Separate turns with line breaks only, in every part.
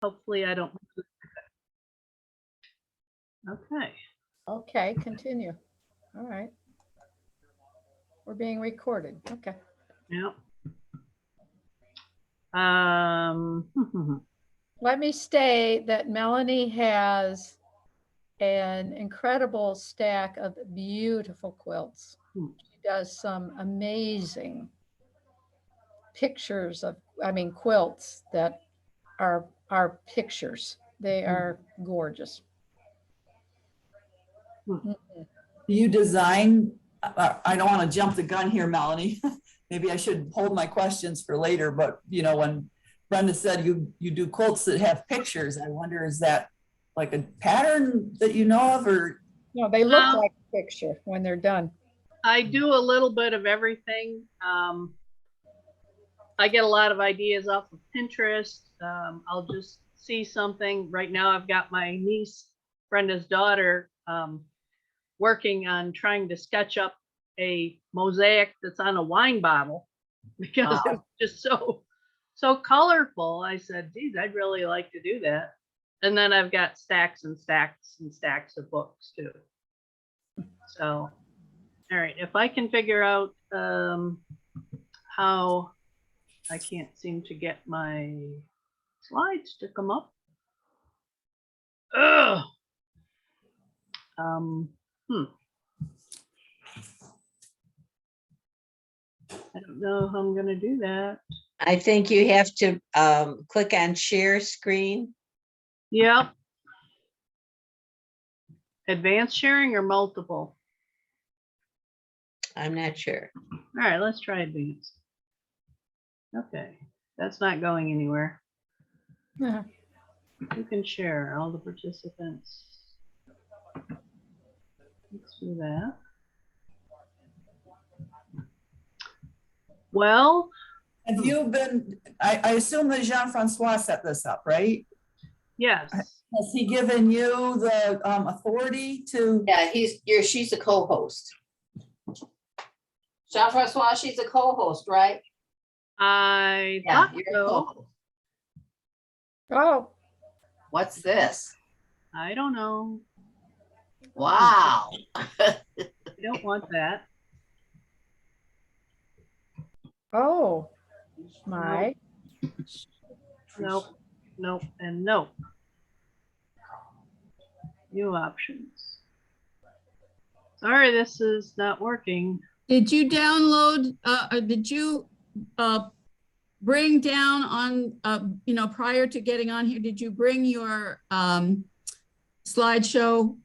Hopefully I don't. Okay.
Okay, continue. All right. We're being recorded. Okay.
Yeah.
Let me state that Melanie has an incredible stack of beautiful quilts. She does some amazing pictures of, quilts that are pictures. They are gorgeous.
Do you design, I don't want to jump the gun here, Melanie. Maybe I should hold my questions for later, but you know, when Brenda said you do quilts that have pictures, I wonder, is that like a pattern that you know of, or?
No, they look like a picture when they're done.
I do a little bit of everything. I get a lot of ideas off of Pinterest. I'll just see something. Right now I've got my niece, Brenda's daughter, working on trying to sketch up a mosaic that's on a wine bottle because it's just so colorful. I said, geez, I'd really like to do that. And then I've got stacks and stacks and stacks of books too. So, all right, if I can figure out how, I can't seem to get my slides to come up. Ugh. I don't know how I'm going to do that.
I think you have to click on share screen.
Yep. Advanced sharing or multiple?
I'm not sure.
All right, let's try advanced. Okay, that's not going anywhere.
Uh-huh.
You can share all the participants. Let's do that. Well,
Have you been, I assume that Jean-Francois set this up, right?
yes.
Has he given you the authority to?
Yeah, she's a co-host. Jean-Francois, she's a co-host, right?
I
Yeah,
thought
you're a
so.
co-host.
Oh,
What's this?
I don't know.
Wow.
I don't want that.
oh, my.
Nope, nope, and nope. New options. Sorry, this is not working.
Did you download, or did you bring down on, prior to getting on here, did you bring your slideshow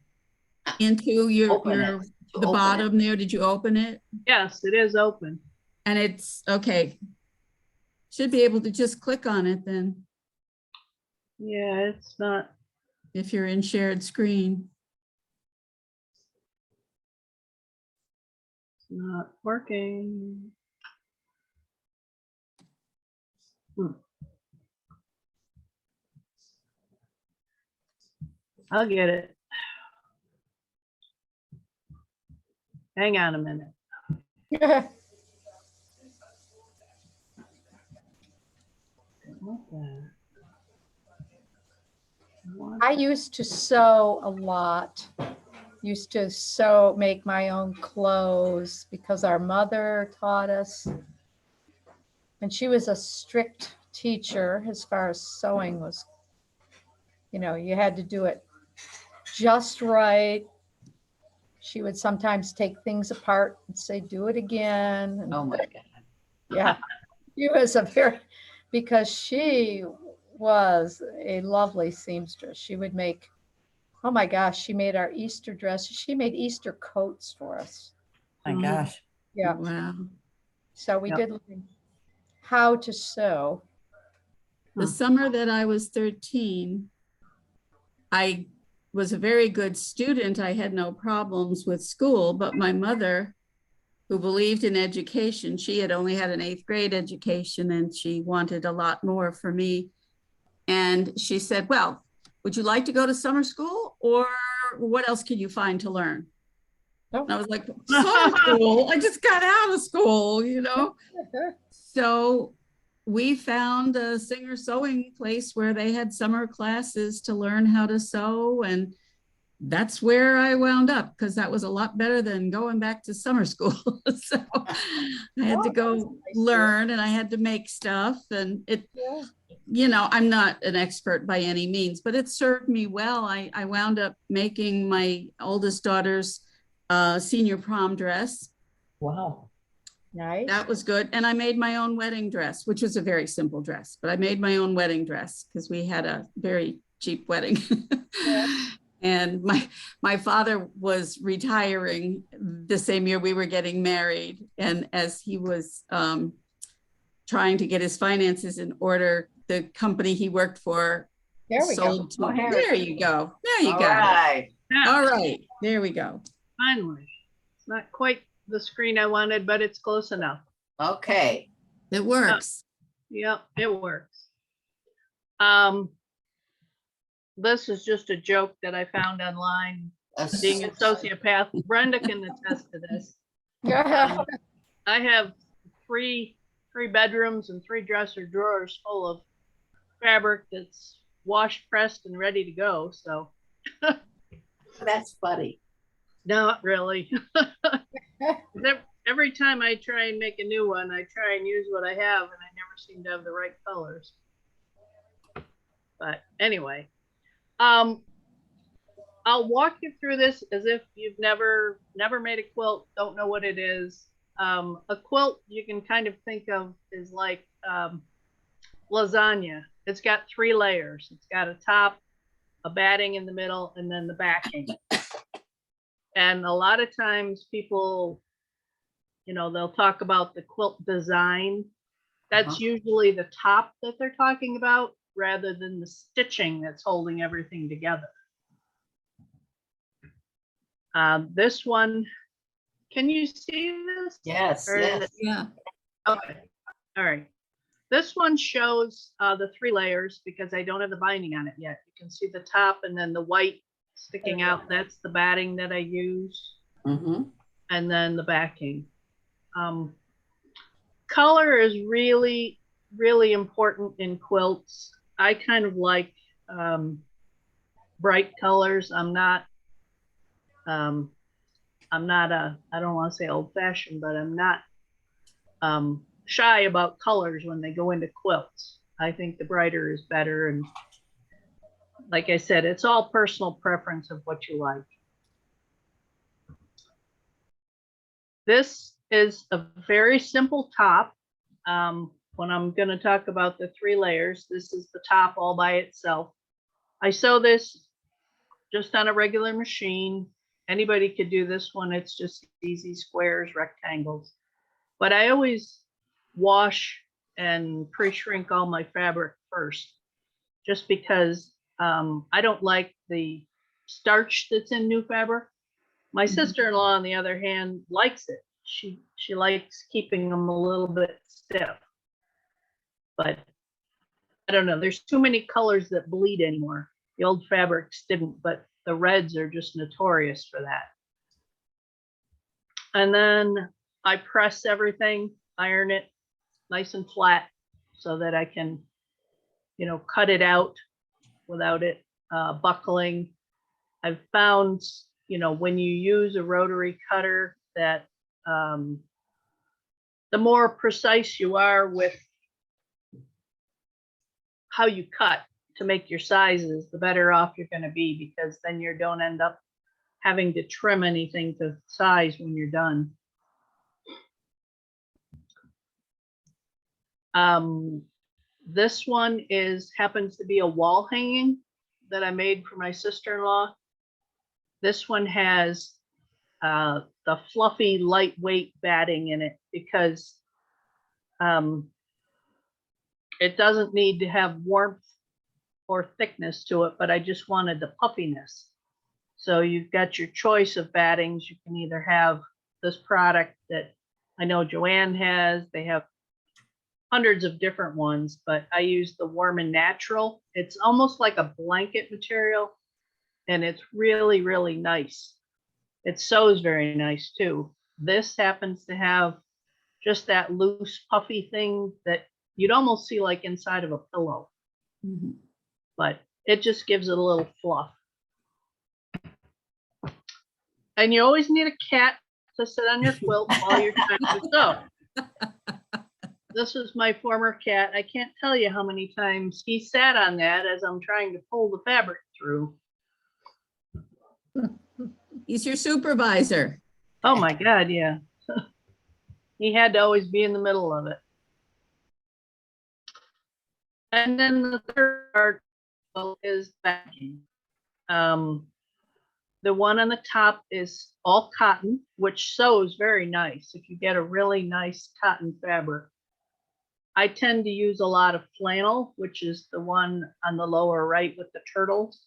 into the bottom there? Did you open it?
Yes, it is open.
And it's, okay. Should be able to just click on it then,
Yeah, it's not.
if you're in shared screen.
Not working. I'll get it. Hang on a minute.
I used to sew a lot. Used to sew, make my own clothes because our mother taught us. And she was a strict teacher as far as sewing was, you had to do it just right. She would sometimes take things apart and say, do it again. And
Oh my God.
yeah, she was because she was a lovely seamstress. She would make, oh my gosh, she made our Easter dresses. She made Easter coats for us.
My gosh.
Yeah.
Wow.
So we did learn how to sew.
The summer that I was 13, I was a very good student. I had no problems with school, but my mother, who believed in education, she had only had an 8th grade education and she wanted a lot more for me. And she said, well, would you like to go to summer school, or what else can you find to learn?
Oh.
And I was like, summer school? I just got out of school, So we found a Singer sewing place where they had summer classes to learn how to sew. And that's where I wound up, because that was a lot better than going back to summer school. So I had to go learn, and I had to make stuff. And it, you know, I'm not an expert by any means, but it served me well. I wound up making my oldest daughter's senior prom dress.
Wow.
Nice.
That was good. And I made my own wedding dress, which was a very simple dress, but I made my own wedding dress because we had a very cheap wedding. And my father was retiring the same year we were getting married. And as he was trying to get his finances in order, the company he worked for
There we go.
sold to,
Oh, here.
there you go. There you
All
go.
right.
Yeah,
All right, there we go.
finally. It's not quite the screen I wanted, but it's close enough.
Okay.
It works.
Yep, it works. This is just a joke that I found online. Being a sociopath, Brenda can attest to this. I have three bedrooms and 3 dresser drawers full of fabric that's washed, pressed, and ready to go. So
That's funny.
not really. Every time I try and make a new one, I try and use what I have, and I never seem to have the right colors. But anyway, I'll walk you through this as if you've never made a quilt, don't know what it is. A quilt you can kind of think of is like lasagna. It's got 3 layers. It's got a top, a batting in the middle, and then the backing. And a lot of times people, you know, they'll talk about the quilt design. That's usually the top that they're talking about, rather than the stitching that's holding everything together. This one, can you see this?
Yes,
Or is
yes.
it-
Yeah.
Okay, all right. This one shows the 3 layers because I don't have the binding on it yet. You can see the top and then the white sticking out. That's the batting that I use.
Mm-hmm.
And then the backing. Color is really, really important in quilts. I kind of like bright colors. I'm not a, I don't want to say old fashioned, but I'm not shy about colors when they go into quilts. I think the brighter is better. And like I said, it's all personal preference of what you like. This is a very simple top. When I'm going to talk about the 3 layers, this is the top all by itself. I sew this just on a regular machine. Anybody could do this one. It's just easy squares, rectangles. But I always wash and pre-shrink all my fabric first, just because I don't like the starch that's in new fabric. My sister-in-law, on the other hand, likes it. She likes keeping them a little bit stiff. But I don't know, there's too many colors that bleed anymore. The old fabrics didn't, but the reds are just notorious for that. And then I press everything, iron it nice and flat so that I can, you know, cut it out without it buckling. I've found, you know, when you use a rotary cutter that the more precise you are with how you cut to make your sizes, the better off you're going to be, because then you don't end up having to trim anything to size when you're done. This one happens to be a wall hanging that I made for my sister-in-law. This one has the fluffy, lightweight batting in it because it doesn't need to have warmth or thickness to it, but I just wanted the puffiness. So you've got your choice of battings. You can either have this product that I know Joanne has. They have hundreds of different ones, but I use the Warm and Natural. It's almost like a blanket material, and it's really, really nice. It sews very nice too. This happens to have just that loose, puffy thing that you'd almost see like inside of a pillow,
Mhm.
but it just gives it a little fluff. And you always need a cat to sit on your quilt while you're trying to sew. This is my former cat. I can't tell you how many times he sat on that as I'm trying to pull the fabric through.
He's your supervisor.
Oh my God, yeah. He had to always be in the middle of it. And then the third part is backing. The one on the top is all cotton, which sews very nice if you get a really nice cotton fabric. I tend to use a lot of flannel, which is the one on the lower right with the turtles,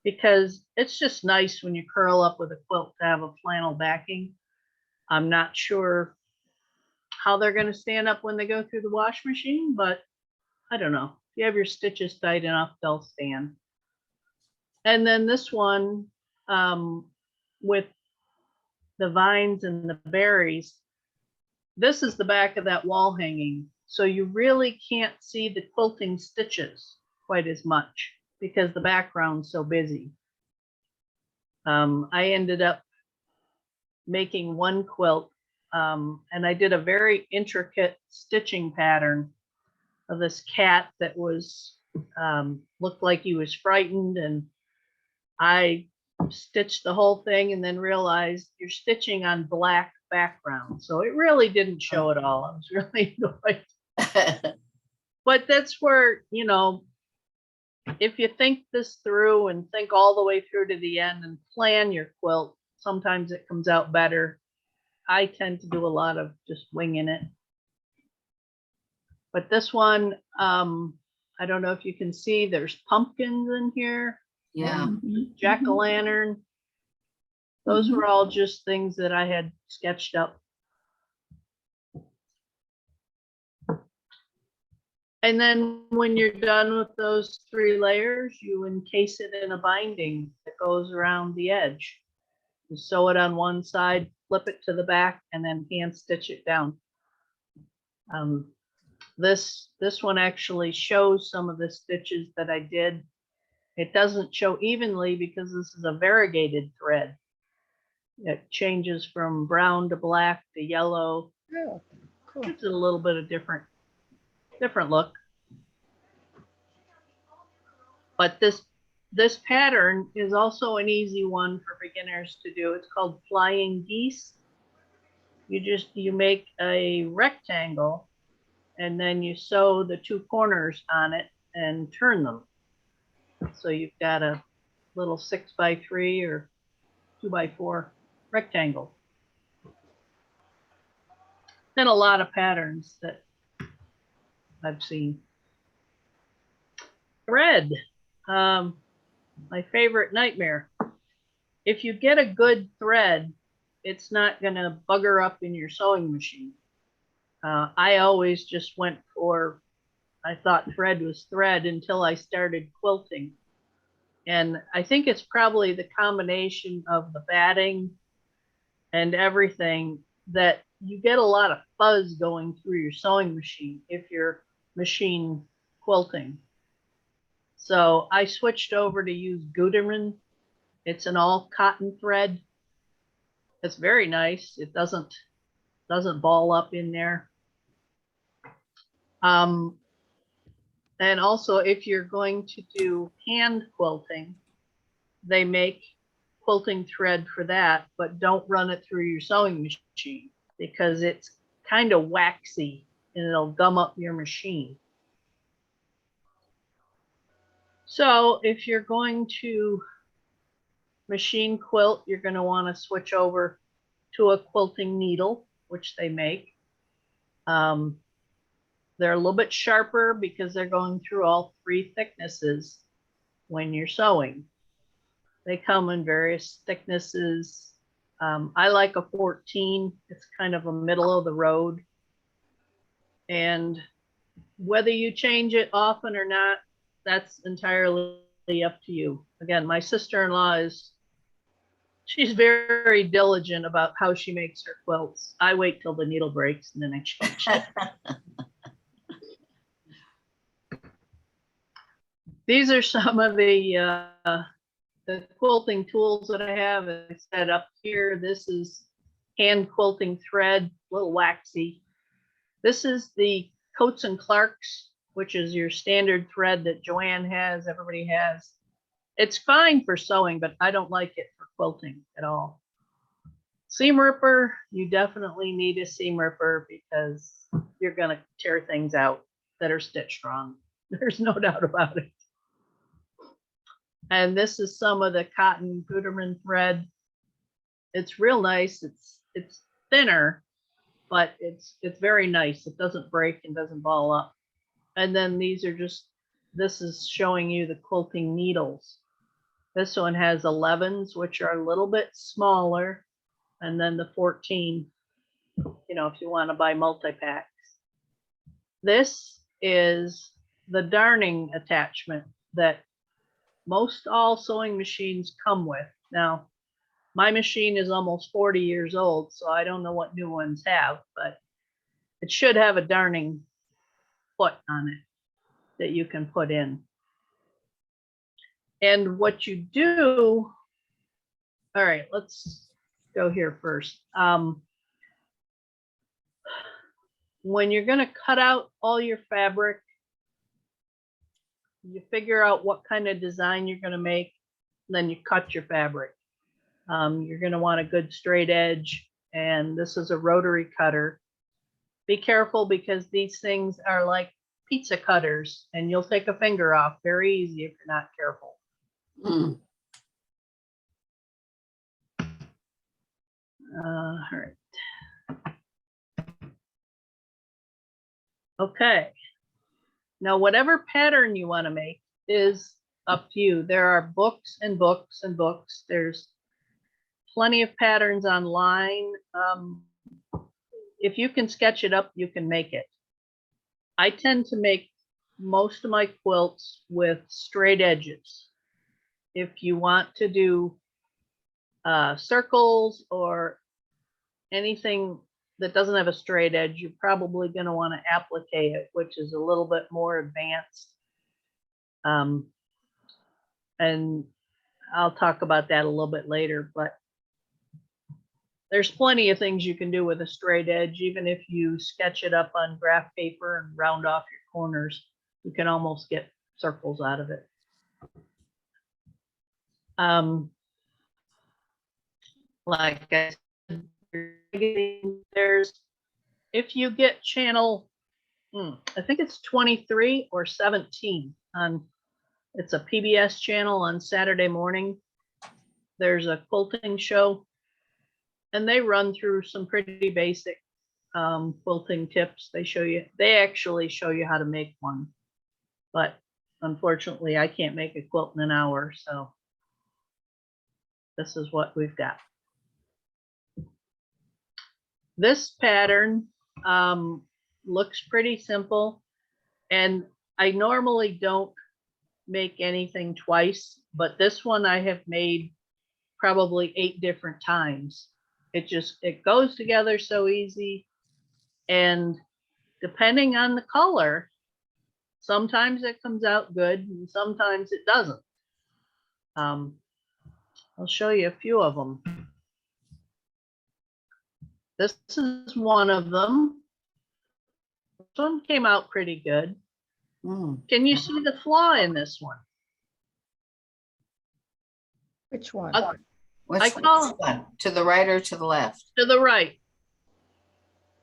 because it's just nice when you curl up with a quilt to have a flannel backing. I'm not sure how they're going to stand up when they go through the wash machine, but I don't know. If you have your stitches tight enough, they'll stand. And then this one with the vines and the berries, this is the back of that wall hanging. So you really can't see the quilting stitches quite as much because the background's so busy. I ended up making one quilt and I did a very intricate stitching pattern of this cat that was looked like he was frightened, and I stitched the whole thing and then realized you're stitching on black background, so it really didn't show at all. I was really annoyed. But that's where, you know, if you think this through and think all the way through to the end and plan your quilt, sometimes it comes out better. I tend to do a lot of just winging it. But this one, I don't know if you can see, there's pumpkins in here,
Yeah.
Mhm.
jack-o'-lantern. Those were all just things that I had sketched up. And then when you're done with those 3 layers, you encase it in a binding that goes around the edge. You sew it on one side, flip it to the back, and then hand stitch it down. This one actually shows some of the stitches that I did. It doesn't show evenly because this is a variegated thread. It changes from brown to black to yellow.
Oh, cool.
Gives it a little bit of different look. But this pattern is also an easy one for beginners to do. It's called flying geese. You make a rectangle and then you sew the 2 corners on it and turn them. So you've got a little 6x3 or 2x4 rectangle. Then a lot of patterns that I've seen. Thread, my favorite nightmare. If you get a good thread, it's not gonna bugger up in your sewing machine. I always just went for, I thought thread was thread until I started quilting. And I think it's probably the combination of the batting and everything that you get a lot of fuzz going through your sewing machine if you're machine quilting. So I switched over to use Gutermann. It's an all cotton thread. It's very nice. It doesn't ball up in there. And also, if you're going to do hand quilting, they make quilting thread for that, but don't run it through your sewing machine because it's kind of waxy and it'll gum up your machine. So if you're going to machine quilt, you're going to want to switch over to a quilting needle, which they make. They're a little bit sharper because they're going through all 3 thicknesses when you're sewing. They come in various thicknesses. I like a 14. It's kind of a middle of the road. And whether you change it often or not, that's entirely up to you. Again, my sister-in-law she's very diligent about how she makes her quilts. I wait till the needle breaks and then I change it. These are some of the quilting tools that I have. I set up here. This is hand quilting thread, a little waxy. This is the Coats and Clarks, which is your standard thread that Joanne has, everybody has. It's fine for sewing, but I don't like it for quilting at all. Seam ripper, you definitely need a seam ripper because you're gonna tear things out that are stitched wrong. There's no doubt about it. And this is some of the cotton Gutermann thread. It's real nice. It's thinner, but it's very nice. It doesn't break and doesn't ball up. And then these are just, this is showing you the quilting needles. This one has 11s, which are a little bit smaller, and then the 14, you know, if you want to buy multi-packs. This is the darning attachment that most all sewing machines come with. Now, my machine is almost 40 years old, so I don't know what new ones have, but it should have a darning foot on it that you can put in. And what you do, all right, let's go here first. When you're going to cut out all your fabric, you figure out what kind of design you're going to make, then you cut your fabric. You're going to want a good straight edge, and this is a rotary cutter. Be careful because these things are like pizza cutters, and you'll take a finger off very easy if you're not careful.
Mm.
All right. Okay. Now, whatever pattern you want to make is up to you. There are books and books and books. There's plenty of patterns online. If you can sketch it up, you can make it. I tend to make most of my quilts with straight edges. If you want to do circles or anything that doesn't have a straight edge, you're probably going to want to applique it, which is a little bit more advanced. And I'll talk about that a little bit later, but there's plenty of things you can do with a straight edge. Even if you sketch it up on graph paper and round off your corners, you can almost get circles out of it. Like I said, there's, if you get channel, I think it's 23 or 17 on, it's a PBS channel on Saturday morning. There's a quilting show, and they run through some pretty basic quilting tips. They actually show you how to make one, but unfortunately I can't make a quilt in an hour, so this is what we've got. This pattern looks pretty simple, and I normally don't make anything twice, but this one I have made probably 8 different times. It goes together so easy, and depending on the color, sometimes it comes out good and sometimes it doesn't. I'll show you a few of them. This is one of them. This one came out pretty good. Can you see the flaw in this one?
Which one?
What's this one? To the right or to the left?
To the right.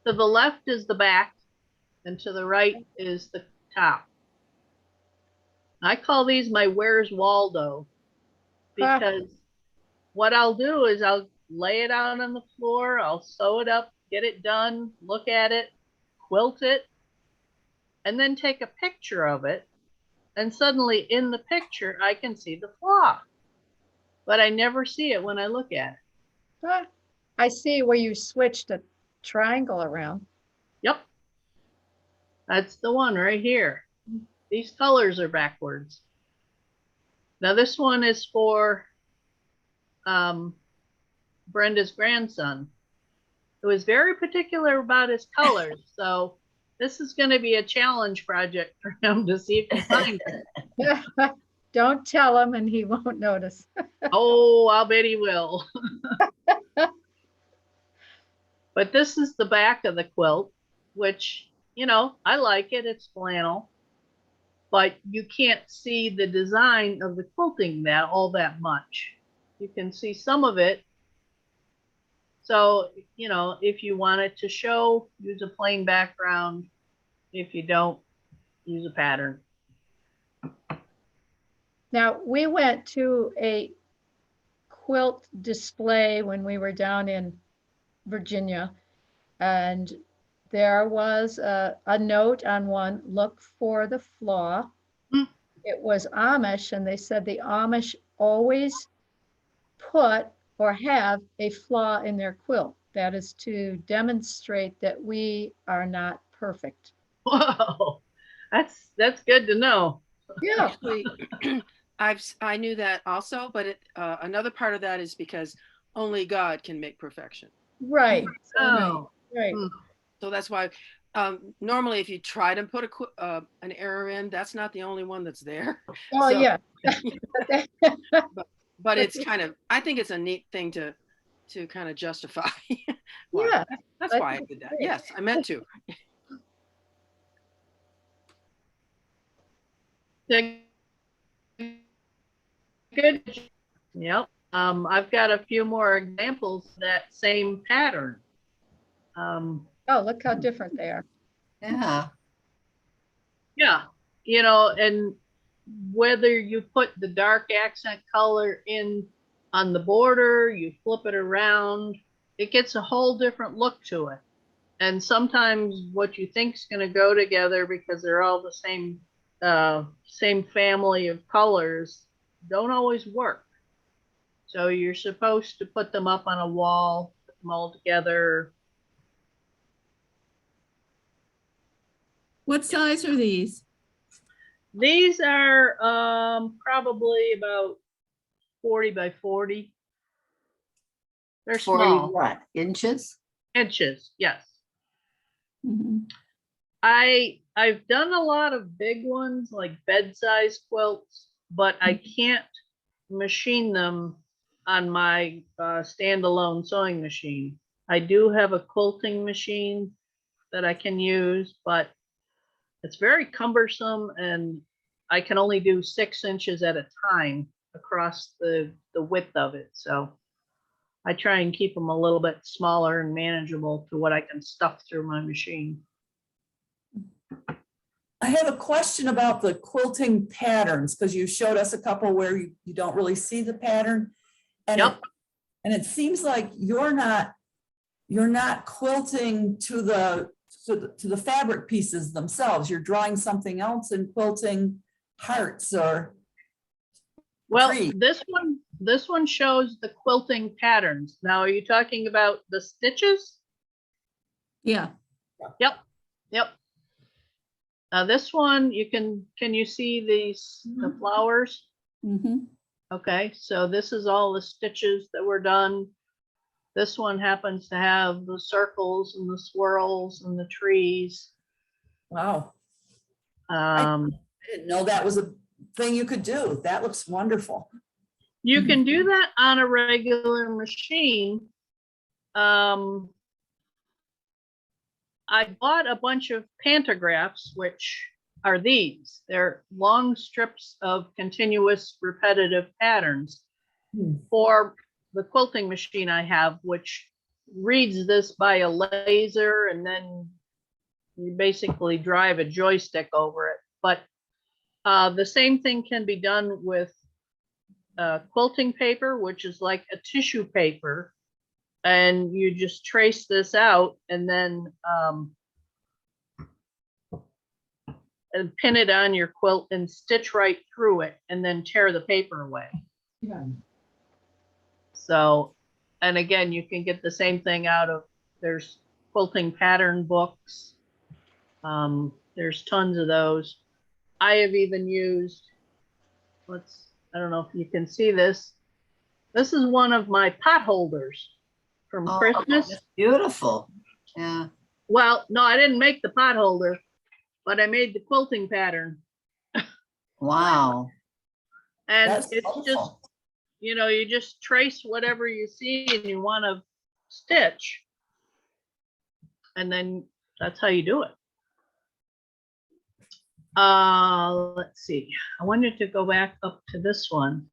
To the left is the back, and to the right is the top. I call these my Where's Waldo, because what I'll do is I'll lay it out on the floor, I'll sew it up, get it done, look at it, quilt it, and then take a picture of it. And suddenly in the picture, I can see the flaw, but I never see it when I look at it.
I see where you switched a triangle around.
Yep. That's the one right here. These colors are backwards. Now this one is for Brenda's grandson, who is very particular about his colors. So This is gonna be a challenge project for him to see if he finds it.
Don't tell him and he won't notice.
Oh, I'll bet he will. But this is the back of the quilt, which, you know, I like it. It's flannel. But you can't see the design of the quilting all that much. You can see some of it. So, you know, if you want it to show, use a plain background. If you don't, use a pattern.
Now, we went to a quilt display when we were down in Virginia, and there was a note on one, look for the flaw.
Hmm.
It was Amish, and they said the Amish always put or have a flaw in their quilt. That is to demonstrate that we are not perfect.
Whoa, that's good to know.
Yeah,
Actually, I knew that also, but another part of that is because only God can make perfection.
right.
Oh,
Right.
hmm.
So that's why normally if you try to put an error in, that's not the only one that's there.
Oh,
So-
yeah.
But it's kind of, I think it's a neat thing to kind of justify. why.
Yeah.
That's why I did that.
great.
Yes, I meant to.
Good. Yep. I've got a few more examples of that same pattern.
Oh, look how different they are.
Yeah.
Yeah, you know, and whether you put the dark accent color in on the border, you flip it around, it gets a whole different look to it. And sometimes what you think is going to go together because they're all the same family of colors don't always work. So you're supposed to put them up on a wall, put them all together.
What size are these?
These are probably about 40 by 40. They're
40
small.
what, inches?
Inches, yes.
Mhm.
I've done a lot of big ones like bed-size quilts, but I can't machine them on my standalone sewing machine. I do have a quilting machine that I can use, but it's very cumbersome and I can only do 6 inches at a time across the width of it. So I try and keep them a little bit smaller and manageable to what I can stuff through my machine.
I have a question about the quilting patterns, because you showed us a couple where you don't really see the pattern. And
Yep.
it seems like you're not quilting to the fabric pieces themselves. You're drawing something else and quilting hearts or
Well,
tree.
this one shows the quilting patterns. Now, are you talking about the stitches?
Yeah.
Yep. This one, can you see the flowers?
Mhm.
Okay, so this is all the stitches that were done. This one happens to have the circles and the swirls and the trees.
Wow.
Um,
I didn't know that was a thing you could do. That looks wonderful.
you can do that on a regular machine. I bought a bunch of pantographs, which are these. They're long strips of continuous repetitive patterns for the quilting machine I have, which reads this by a laser, and then you basically drive a joystick over it. But the same thing can be done with quilting paper, which is like a tissue paper. And you just trace this out and then and pin it on your quilt and stitch right through it and then tear the paper away.
Yeah.
So, and again, you can get the same thing out of, there's quilting pattern books. There's tons of those. I have even used, I don't know if you can see this. This is one of my pot holders from
Oh,
Christmas.
that's beautiful. Yeah.
Well, no, I didn't make the pot holder, but I made the quilting pattern.
Wow.
And
That's
it's just,
wonderful.
you just trace whatever you see and you want to stitch. And then that's how you do it. Let's see. I wanted to go back up to this one.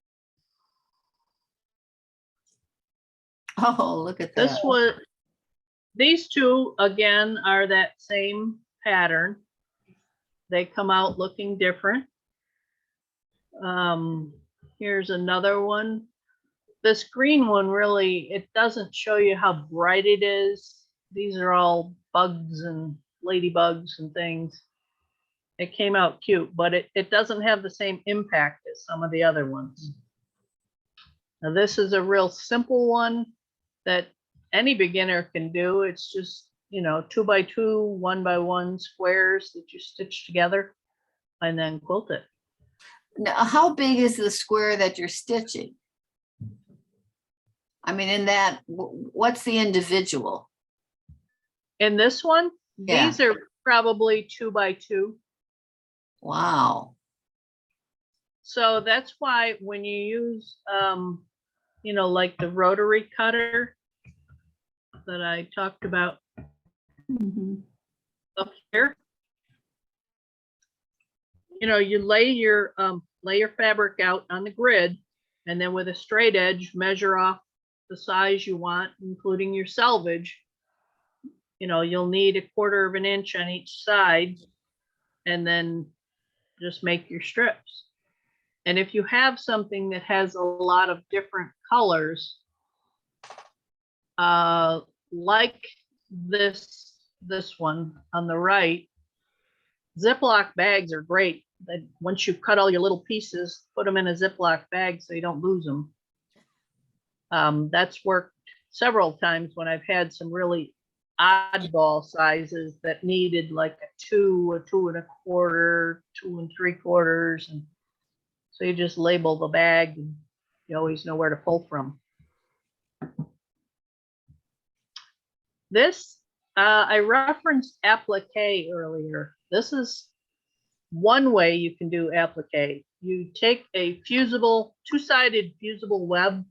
Oh, look at
This
that.
was, these two again are that same pattern. They come out looking different. Here's another one. This green one really, it doesn't show you how bright it is. These are all bugs and ladybugs and things. It came out cute, but it doesn't have the same impact as some of the other ones. Now this is a real simple one that any beginner can do. It's just, 2x2, 1x1 squares that you stitch together and then quilt it.
Now, how big is the square that you're stitching? I mean, in that, what's the individual?
In this one,
Yeah.
these are probably 2x2.
Wow.
So that's why when you use, like the rotary cutter that I talked about
Mhm.
up here, you lay your fabric out on the grid, and then with a straight edge, measure off the size you want, including your selvage. You'll need 1/4 of an inch on each side, and then just make your strips. And if you have something that has a lot of different colors, like this one on the right, Ziploc bags are great. Once you cut all your little pieces, put them in a Ziploc bag so you don't lose them. That's worked several times when I've had some really oddball sizes that needed like a 2, 2 1/4, 2 3/4, and so you just label the bag and you always know where to pull from. This, I referenced applique earlier. This is one way you can do applique. You take a fusible, 2-sided fusible web,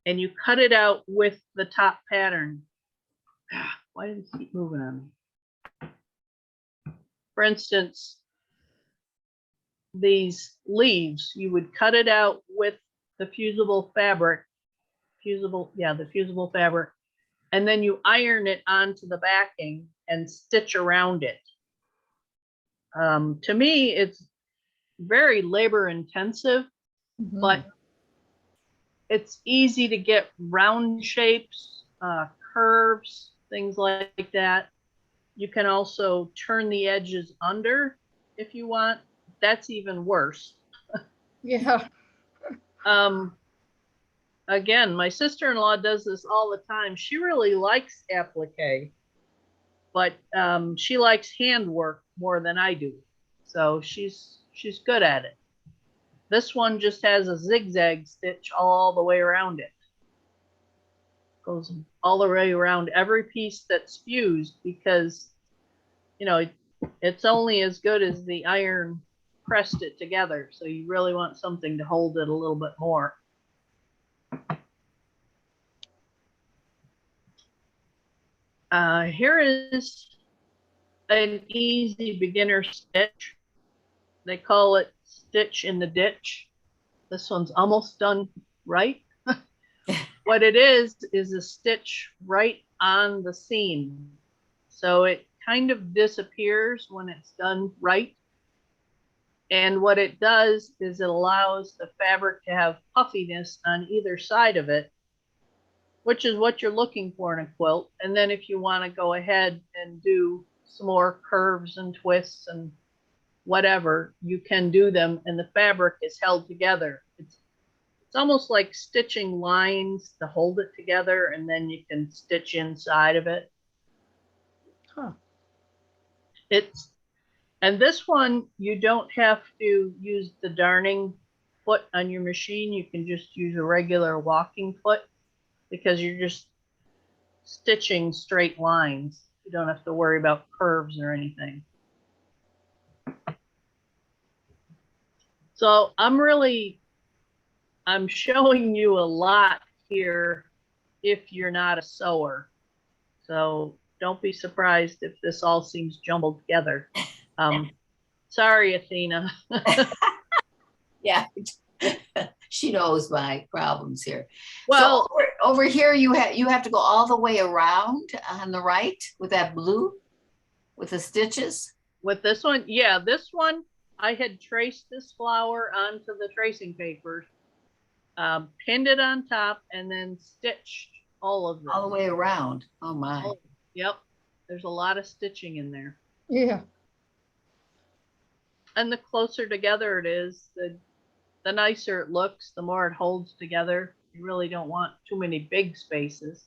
and you cut it out with the top pattern. Why did it keep moving on me? For instance, these leaves, you would cut it out with the fusible fabric, the fusible fabric, and then you iron it onto the backing and stitch around it. To me, it's very labor intensive, but it's easy to get round shapes, curves, things like that. You can also turn the edges under if you want. That's even worse.
Yeah.
Again, my sister-in-law does this all the time. She really likes applique, but she likes handwork more than I do. So she's good at it. This one just has a zigzag stitch all the way around it. Goes all the way around every piece that's fused because, it's only as good as the iron pressed it together. So you really want something to hold it a little bit more. Here is an easy beginner stitch. They call it stitch in the ditch. This one's almost done right. What it is a stitch right on the seam. So it kind of disappears when it's done right. And what it does is it allows the fabric to have puffiness on either side of it, which is what you're looking for in a quilt. And then if you want to go ahead and do some more curves and twists and whatever, you can do them, and the fabric is held together. It's almost like stitching lines to hold it together, and then you can stitch inside of it.
Huh.
And this one, you don't have to use the darning foot on your machine. You can just use a regular walking foot because you're just stitching straight lines. You don't have to worry about curves or anything. So I'm showing you a lot here if you're not a sewer. So don't be surprised if this all seems jumbled together. Sorry, Athena.
Yeah. She knows my problems here.
Well,
So over here, you have to go all the way around on the right with that blue, with the stitches.
with this one, yeah, this one, I had traced this flower onto the tracing paper, pinned it on top, and then stitched all of them.
All the way around. Oh my.
Oh, yep. There's a lot of stitching in there.
Yeah.
And the closer together it is, the nicer it looks, the more it holds together. You really don't want too many big spaces.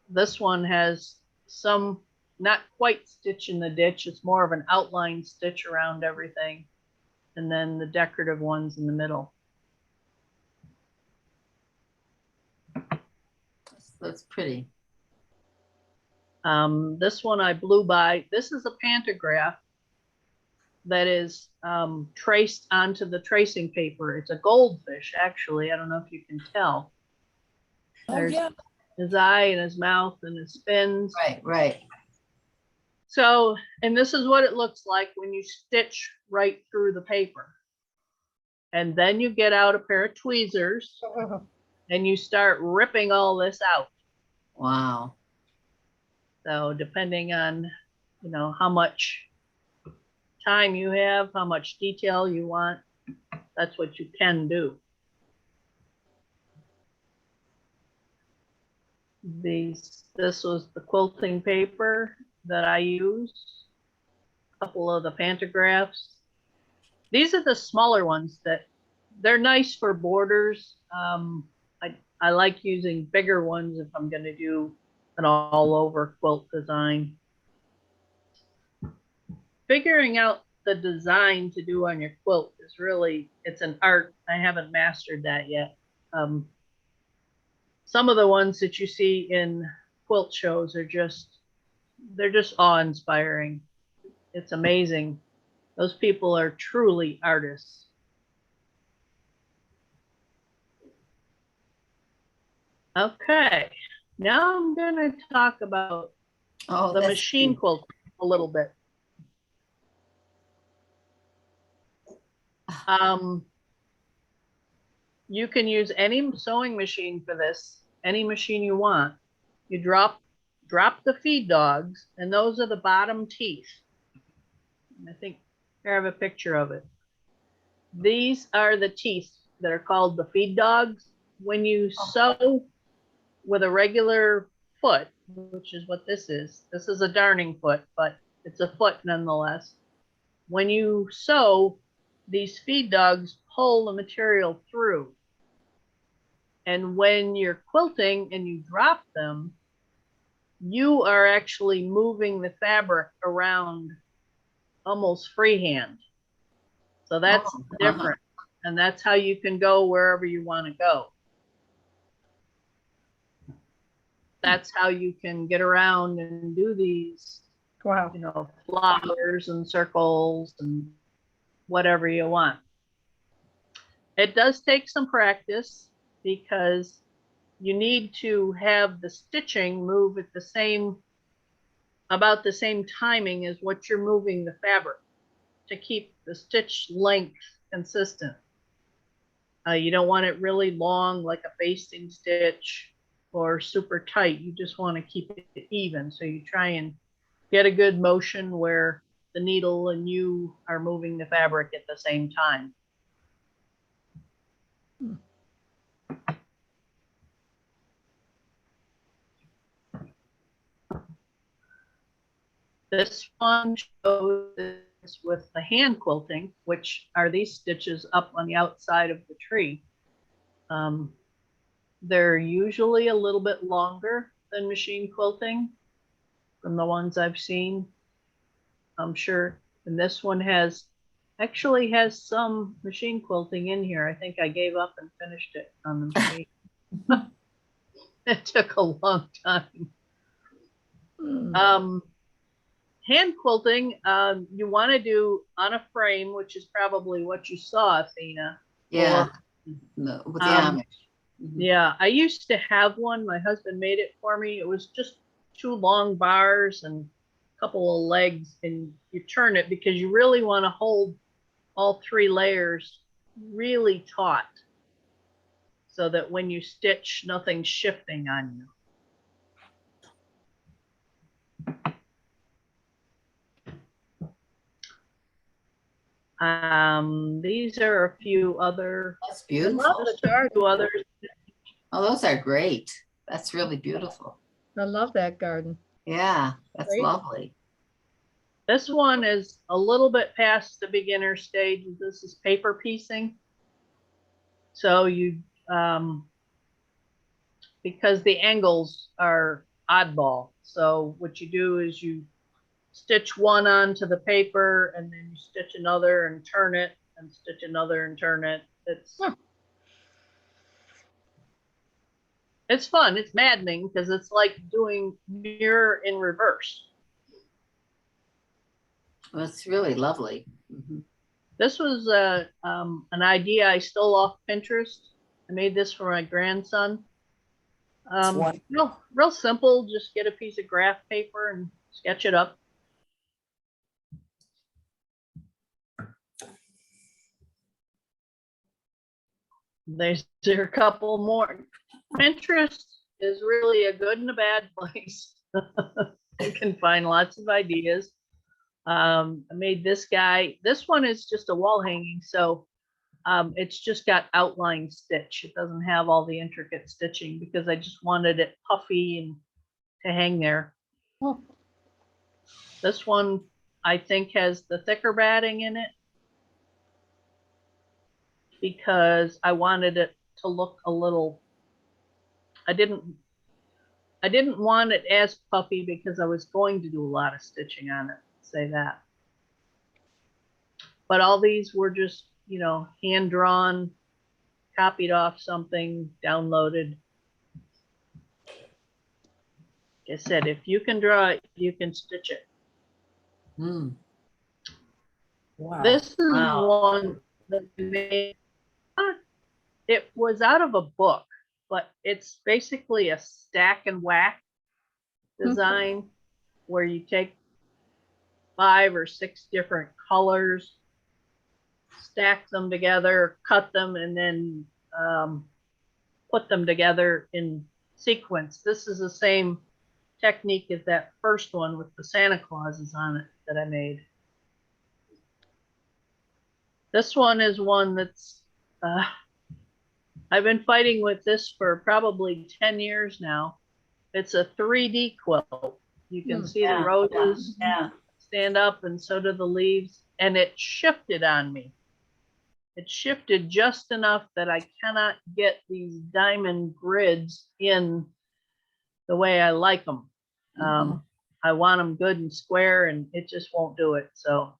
This one has some not quite stitch in the ditch. It's more of an outline stitch around everything. And then the decorative ones in the middle.
That's pretty.
This one I blew by. This is a pantograph that is traced onto the tracing paper. It's a goldfish, actually. I don't know if you can tell. There's his eye and his mouth and his fins.
Right, right.
So, and this is what it looks like when you stitch right through the paper. And then you get out a pair of tweezers and you start ripping all this out.
Wow.
So depending on, how much time you have, how much detail you want, that's what you can do. This was the quilting paper that I used. A couple of the pantographs. These are the smaller ones that they're nice for borders. I like using bigger ones if I'm going to do an all over quilt design. Figuring out the design to do on your quilt is really, it's an art. I haven't mastered that yet. Some of the ones that you see in quilt shows are they're just awe-inspiring. It's amazing. Those people are truly artists. Okay, now I'm going to talk about the machine quilt a little bit. You can use any sewing machine for this, any machine you want. You drop the feed dogs, and those are the bottom teeth. I think here I have a picture of it. These are the teeth that are called the feed dogs. When you sew with a regular foot, which is what this is a darning foot, but it's a foot nonetheless. When you sew, these feed dogs pull the material through. And when you're quilting and you drop them, you are actually moving the fabric around almost freehand. So that's different. And that's how you can go wherever you want to go. That's how you can get around and do these,
Wow.
flowers and circles and whatever you want. It does take some practice because you need to have the stitching move at about the same timing as what you're moving the fabric to keep the stitch length consistent. You don't want it really long like a basting stitch or super tight. You just want to keep it even. So you try and get a good motion where the needle and you are moving the fabric at the same time. This one shows this with the hand quilting, which are these stitches up on the outside of the tree. They're usually a little bit longer than machine quilting from the ones I've seen. I'm sure, and this one actually has some machine quilting in here. I think I gave up and finished it on the machine. It took a long time. Um, hand quilting, you want to do on a frame, which is probably what you saw, Athena.
Yeah.
Or,
No, with the
um,
Amish. Mhm.
yeah, I used to have one. My husband made it for me. It was just 2 long bars and a couple of legs, and you turn it because you really want to hold all 3 layers really taut so that when you stitch, nothing's shifting on you. These are a few other.
That's
I'd
beautiful.
love to start with others.
Oh, those are great. That's really beautiful.
I love that garden.
Yeah, that's
Great.
lovely.
This one is a little bit past the beginner stage. This is paper piecing. So you, because the angles are oddball. So what you do is you stitch one onto the paper and then you stitch another and turn it and stitch another and turn it. It's fun. It's maddening because it's like doing mirror in reverse.
That's really lovely. Mhm.
This was an idea I stole off Pinterest. I made this for my grandson. Real simple. Just get a piece of graph paper and sketch it up. There are a couple more. Pinterest is really a good and a bad place. You can find lots of ideas. I made this guy. This one is just a wall hanging, so it's just got outline stitch. It doesn't have all the intricate stitching because I just wanted it puffy and to hang there.
Oh.
This one I think has the thicker batting in it because I wanted it to look a little. I didn't want it as puffy because I was going to do a lot of stitching on it. Say that. But all these were just, hand drawn, copied off something, downloaded. Like I said, if you can draw it, you can stitch it.
Hmm.
Wow.
This is
Wow.
one that made, it was out of a book, but it's basically a stack and whack design where you take 5 or 6 different colors, stack them together, cut them, and then put them together in sequence. This is the same technique as that first one with the Santa Clauses on it that I made. This one is one that's, I've been fighting with this for probably 10 years now. It's a 3D quilt. You can see the roses stand up and so do the leaves. And it shifted on me. It shifted just enough that I cannot get these diamond grids in the way I like them. I want them good and square and it just won't do it. So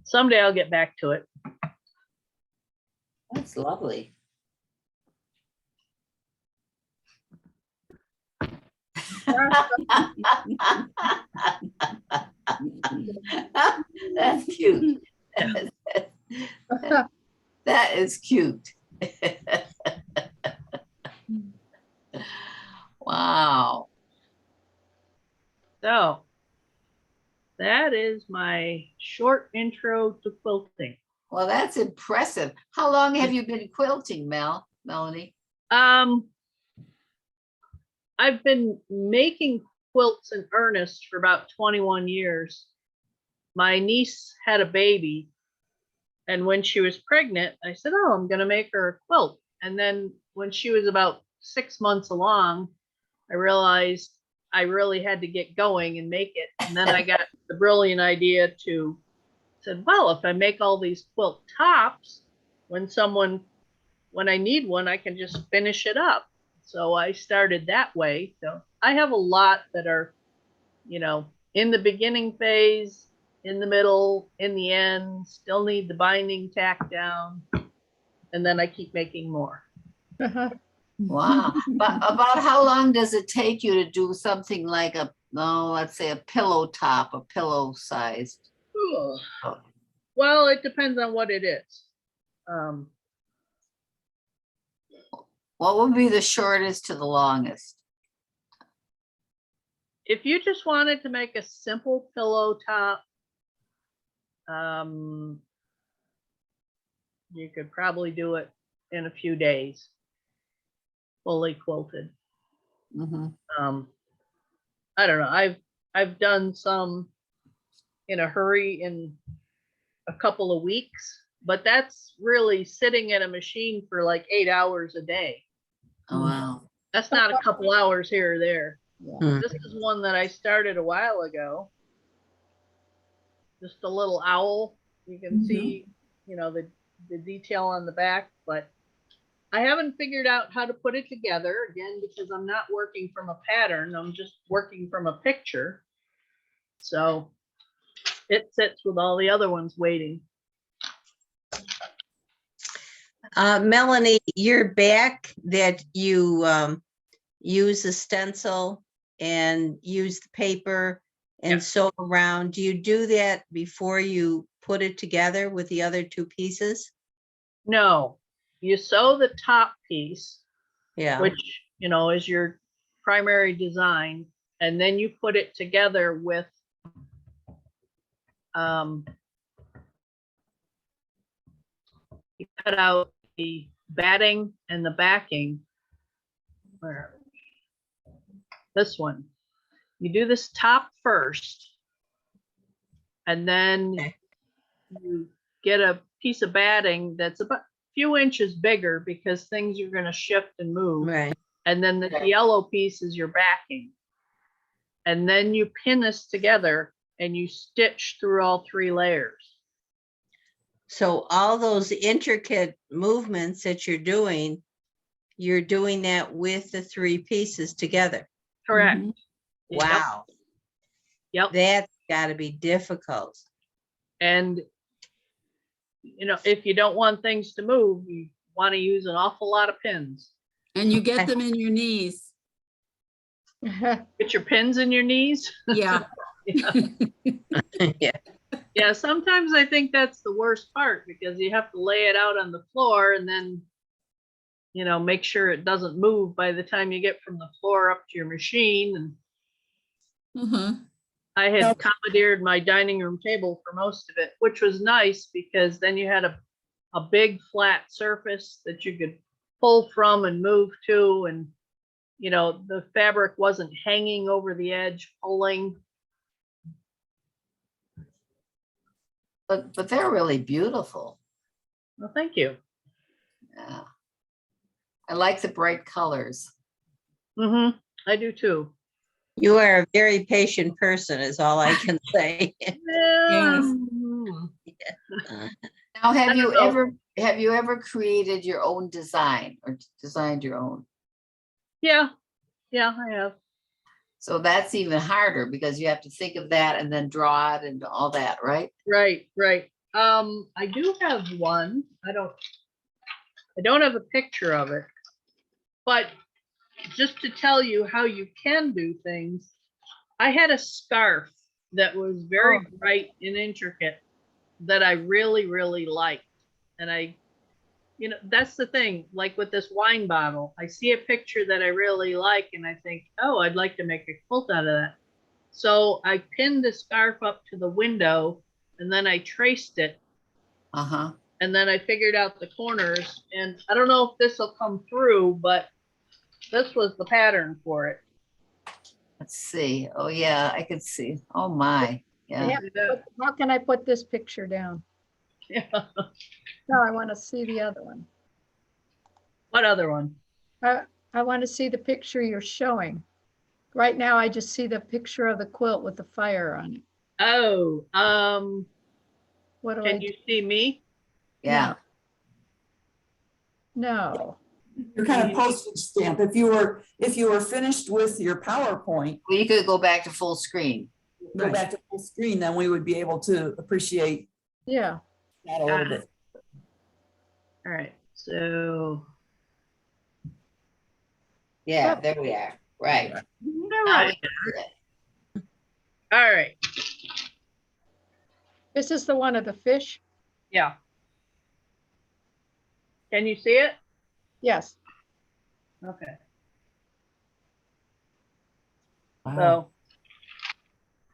someday I'll get back to it.
That's lovely. That's cute. That is cute. Wow.
So that is my short intro to quilting.
Well, that's impressive. How long have you been quilting, Melanie?
I've been making quilts in earnest for about 21 years. My niece had a baby, and when she was pregnant, I said, "Oh, I'm going to make her a quilt." And then when she was about 6 months along, I realized I really had to get going and make it. And then I got the brilliant idea to said, well, if I make all these quilt tops, when I need one, I can just finish it up. So I started that way. So I have a lot that are, in the beginning phase, in the middle, in the end, still need the binding tacked down. And then I keep making more.
Wow. But about how long does it take you to do something like a no, let's say a pillow top, a pillow sized.
Ugh. Well, it depends on what it is.
What would be the shortest to the longest?
If you just wanted to make a simple pillow top, you could probably do it in a few days, fully quilted.
Mhm.
I don't know. I've done some in a hurry in a couple of weeks, but that's really sitting at a machine for like 8 hours a day.
Oh, wow.
That's not a couple hours here or there.
Hmm.
This is one that I started a while ago. Just a little owl. You can see, the detail on the back, but I haven't figured out how to put it together again because I'm not working from a pattern. I'm just working from a picture. So it sits with all the other ones waiting.
Melanie, your back that you use a stencil and use the paper and
Yep.
sew around, do you do that before you put it together with the other two pieces?
No, you sew the top piece,
Yeah.
which, is your primary design, and then you put it together with you cut out the batting and the backing. Where? This one. You do this top first, and then
Okay.
you get a piece of batting that's about a few inches bigger because things are going to shift and move.
Right.
And then the yellow piece is your backing. And then you pin this together and you stitch through all 3 layers.
So all those intricate movements that you're doing that with the 3 pieces together.
Correct.
Mhm.
Yep.
Wow.
Yep.
That's got to be difficult.
And, if you don't want things to move, you want to use an awful lot of pins.
And you get them in your knees.
Get your pins in your knees.
Yeah.
Yeah.
Yeah.
Yeah, sometimes I think that's the worst part because you have to lay it out on the floor and then, make sure it doesn't move by the time you get from the floor up to your machine. And
Uh-huh.
I had commandeered my dining room table for most of it, which was nice because then you had a big flat surface that you could pull from and move to. And, the fabric wasn't hanging over the edge, pulling.
But they're really beautiful.
Well, thank you.
Yeah. I like the bright colors.
Mm-hmm. I do too.
You are a very patient person is all I can say.
Yes.
Now,
I don't know.
have you ever created your own design or designed your own?
Yeah, I have.
So that's even harder because you have to think of that and then draw it and all that, right?
Right. I do have one. I don't have a picture of it, but just to tell you how you can do things, I had a scarf that was very bright and intricate that I really, really liked. And that's the thing, like with this wine bottle, I see a picture that I really like and I think, oh, I'd like to make a quilt out of that. So I pinned the scarf up to the window and then I traced it.
Uh-huh.
And then I figured out the corners, and I don't know if this will come through, but this was the pattern for it.
Let's see. Oh, yeah, I could see. Oh, my. Yeah.
How can I put this picture down?
Yeah.
No, I want to see the other one.
What other one?
I want to see the picture you're showing. Right now, I just see the picture of the quilt with the fire on it.
Oh,
What do
can you see me?
Yeah.
No.
Your kind of postage stamp. If you were finished with your PowerPoint,
Well, you could go back to full screen.
go
Right.
back to full screen, then we would be able to appreciate
Yeah.
that a little bit.
All right, so.
Yeah, there we are. Right.
All
Now
right.
we can see it.
All right,
This is the one of the fish?
yeah. Can you see it?
Yes.
Okay,
Wow.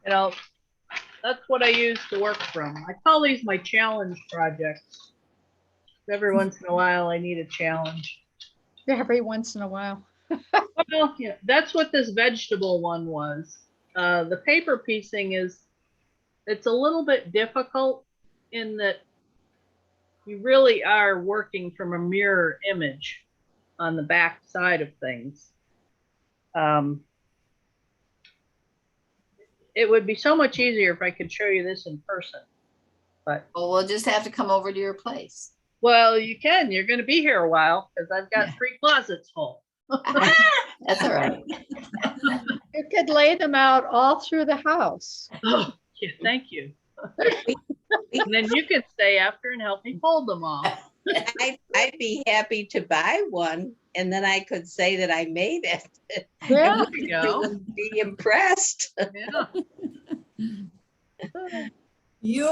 so, that's what I use to work from. I call these my challenge projects. Every once in a while, I need a challenge.
Every once in a while.
Well, yeah, that's what this vegetable one was. The paper piecing it's a little bit difficult in that you really are working from a mirror image on the back side of things. It would be so much easier if I could show you this in person, but
Well, we'll just have to come over to your place.
well, you can. You're going to be here a while because I've got
Yeah.
3 closets full.
That's all right.
You could lay them out all through the house.
Oh, yeah, thank you. And then you could stay after and help me fold them all.
I'd be happy to buy one and then I could say that I made it.
Yeah.
There you go.
would be impressed.
Yeah.
You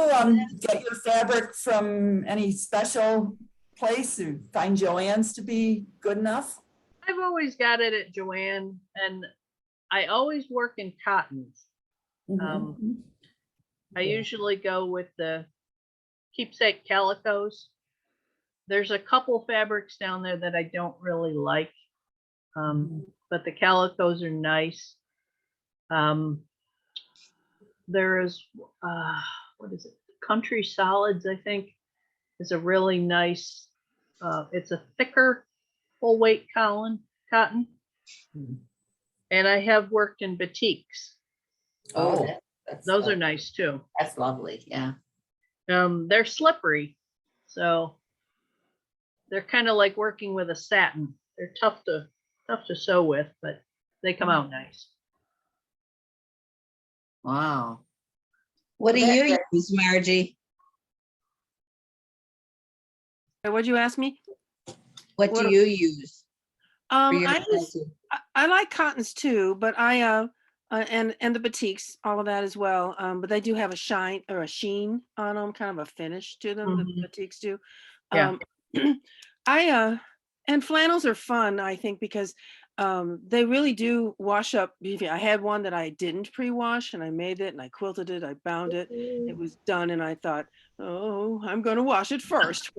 get your fabric from any special place or find Joann's to be good enough?
I've always got it at Joann, and I always work in cottons. I usually go with the keepsake calicos. There's a couple fabrics down there that I don't really like, but the calicos are nice. There is, what is it? Country Solids, I think, is a really nice, it's a thicker full weight cotton. And I have worked in batiks.
Oh,
Oh.
Those are nice too.
That's lovely. Yeah.
They're slippery, so they're kind of like working with a satin. They're tough to sew with, but they come out nice.
Wow.
What do
Well,
you
that-
use, Margie?
What'd you ask me?
What
What-
do you use? for your
I use,
quilting?
I like cottons too, but and the batiks, all of that as well. But they do have a shine or a sheen on them, kind of a finish to them. The batiks do.
Yeah.
And flannels are fun, I think, because they really do wash up. I had one that I didn't pre-wash, and I made it, and I quilted it, I bound it. It was done, and I thought, oh, I'm going to wash it first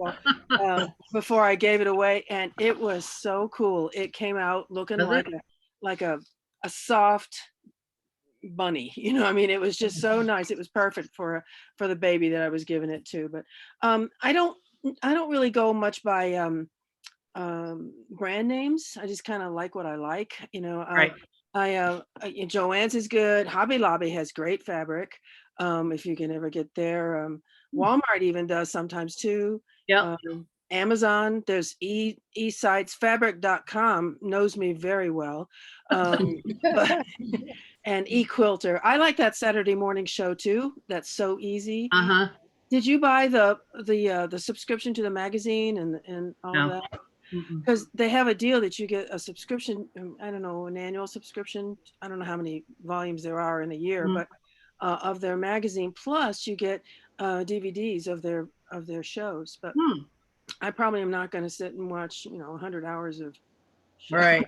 before I gave it away, and it was so cool. It came out looking
Was it?
like a soft bunny. I mean, it was just so nice. It was perfect for the baby that I was giving it to. But I don't really go much by brand names. I just kind of like what I like.
Right.
Joann's is good. Hobby Lobby has great fabric. If you can ever get there. Walmart even does sometimes too.
Yeah.
Amazon, there's eSitesFabric.com knows me very well. But, and eQuilter. I like that Saturday morning show too. That's so easy.
Uh-huh.
Did you buy the subscription to the magazine and all
No.
that?
Mm-mm.
Because they have a deal that you get a subscription, I don't know, an annual subscription. I don't know how many volumes there are in a year,
Mhm.
but of their magazine. Plus you get DVDs of their shows. But I probably am not going to sit and watch, 100 hours of shows.
Right.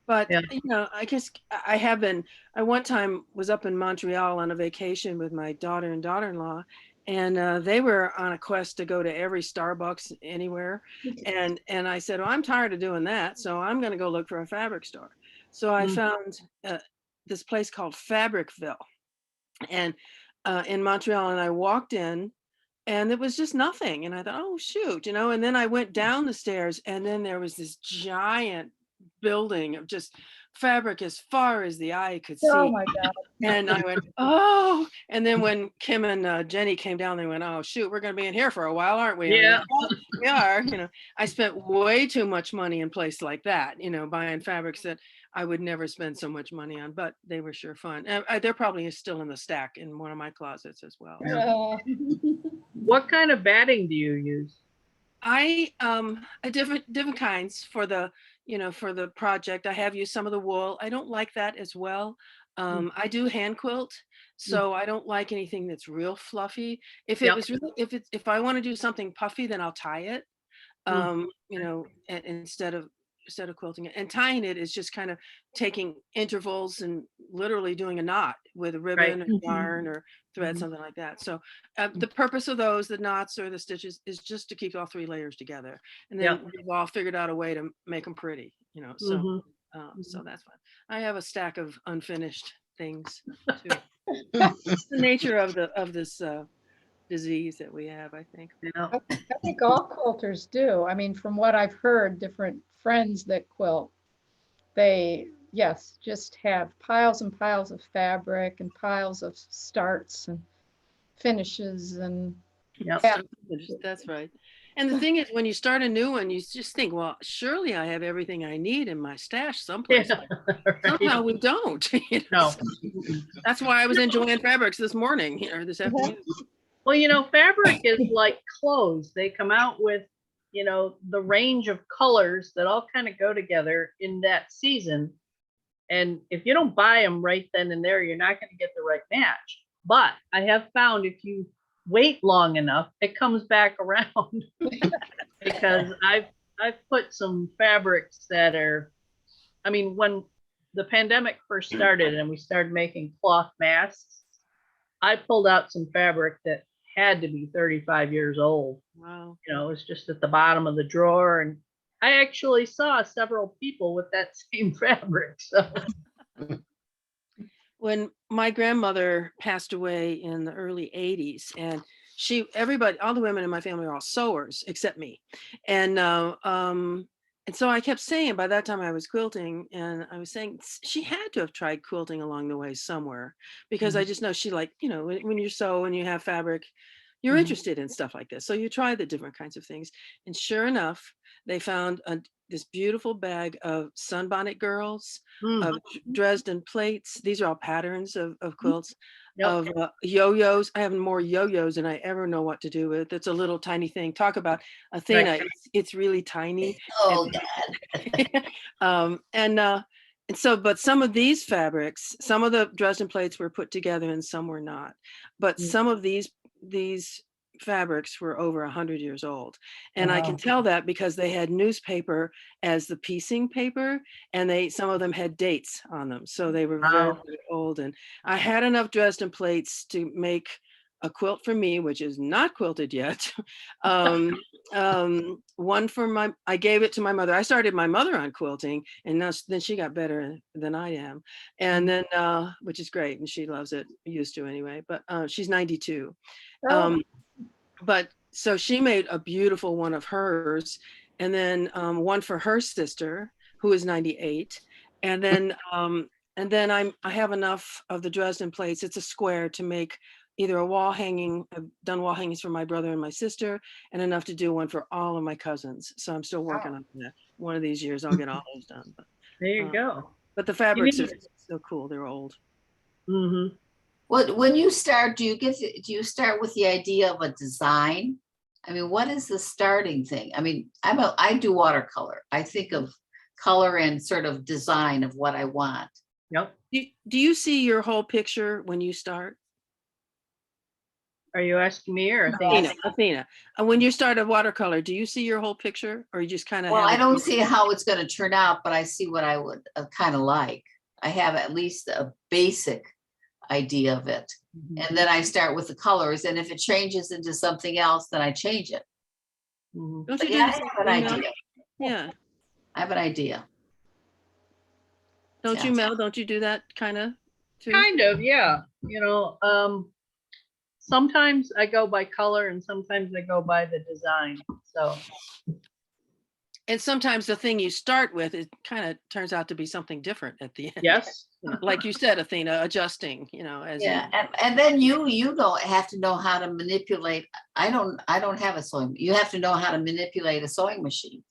But,
Yeah.
I guess I have been, I one time was up in Montreal on a vacation with my daughter and daughter-in-law, and they were on a quest to go to every Starbucks anywhere. And I said, well, I'm tired of doing that, so I'm going to go look for a fabric store. So I found this place called Fabricville and in Montreal, and I walked in and it was just nothing. And I thought, oh, shoot, and then I went down the stairs and then there was this giant building of just fabric as far as the eye could see.
Oh my God.
And I went, oh, and then when Kim and Jenny came down, they went, oh, shoot, we're going to be in here for a while, aren't we? And I
Yeah.
went, "Well, we are. I spent way too much money in places like that, buying fabrics that I would never spend so much money on, but they were sure fun. They're probably still in the stack in one of my closets as well.
What kind of batting do you use?
I different kinds for the for the project. I have used some of the wool. I don't like that as well. I do hand quilt, so I don't like anything that's real fluffy. If it
Yep.
was really, if I want to do something puffy, then I'll tie it.
Mm.
You know, instead of quilting it. And tying it is just kind of taking intervals and literally doing a knot with a ribbon
Right.
or yarn or thread,
Mhm.
something like that. So the purpose of those, the knots or the stitches, is just to keep all three layers together. And then
Yep.
we've all figured out a way to make them pretty, you know. So
Mhm.
so that's fun. I have a stack of unfinished things too. It's the nature of this disease that we have, I think.
Yeah.
I think all quilters do. I mean, from what I've heard, different friends that quilt, they, yes, just have piles and piles of fabric and piles of starts and finishes and
Yep.
Yeah.
That's right. And the thing is, when you start a new one, you just think, well, surely I have everything I need in my stash someplace.
Yeah.
Somehow
Right.
we don't. You
No.
know? So that's why I was enjoying fabrics this morning or this afternoon.
Well, fabric is like clothes. They come out with, the range of colors that all kind of go together in that season. And if you don't buy them right then and there, you're not going to get the right match. But I have found if you wait long enough, it comes back around because I've put some fabrics that are, I mean, when the pandemic first started and we started making cloth masks, I pulled out some fabric that had to be 35 years old.
Wow.
It was just at the bottom of the drawer. And I actually saw several people with that same fabric. So
When my grandmother passed away in the early 80s, and everybody, all the women in my family are all sewers except me. And so I kept saying, by that time I was quilting, and I was saying she had to have tried quilting along the way somewhere, because I just know she, like, when you sew and you have fabric, you're interested in stuff like this. So you try the different kinds of things. And sure enough, they found this beautiful bag of sunbonnet girls, of Dresden plates. These are all patterns of quilts,
Yep.
of yo-yos. I have more yo-yos than I ever know what to do with. It's a little tiny thing. Talk about Athena.
Right.
It's really tiny.
Oh, God.
And so, but some of these fabrics, some of the Dresden plates were put together and some were not. But some of these fabrics were over 100 years old. And I can
Wow.
tell that because they had newspaper as the piecing paper, and some of them had dates on them. So they were very,
Wow.
very old. And I had enough Dresden plates to make a quilt for me, which is not quilted yet. One for I gave it to my mother. I started my mother on quilting, and then she got better than I am. And then, which is great. And she loves it, used to anyway, but she's 92.
Oh,
But so she made a beautiful one of hers, and then one for her sister, who is 98. And then I have enough of the Dresden plates. It's a square to make either a wall hanging. I've done wall hangings for my brother and my sister, and enough to do one for all of my cousins. So I'm still working on that. One of these years I'll get all those done.
There you go.
But the fabrics
need-
are so cool. They're old.
Mm-hmm.
When you start, do you start with the idea of a design? I mean, what is the starting thing? I mean, I do watercolor. I think of color and sort of design of what I want.
Yep.
Do you see your whole picture when you start?
Are you asking me or Athena?
Athena. And when you start a watercolor, do you see your whole picture, or you just kind of
Well,
have
I
it?
don't see how it's going to turn out, but I see what I would kind of like. I have at least a basic idea of it. And then I start with the colors, and if it changes into something else, then I change it.
Mhm.
Don't
But
you do
yeah, I
the
have
same
an
thing, Mel?
idea.
Yeah.
I have an idea.
Don't you,
Yeah.
Mel? Don't you do that kind of too?
Kind of, yeah. Sometimes I go by color and sometimes I go by the design. So
And sometimes the thing you start with, it kind of turns out to be something different at the end.
yes.
Like you said, Athena, adjusting, as
Yeah,
you.
and then you don't have to know how to manipulate. I don't have a sewing. You have to know how to manipulate a sewing machine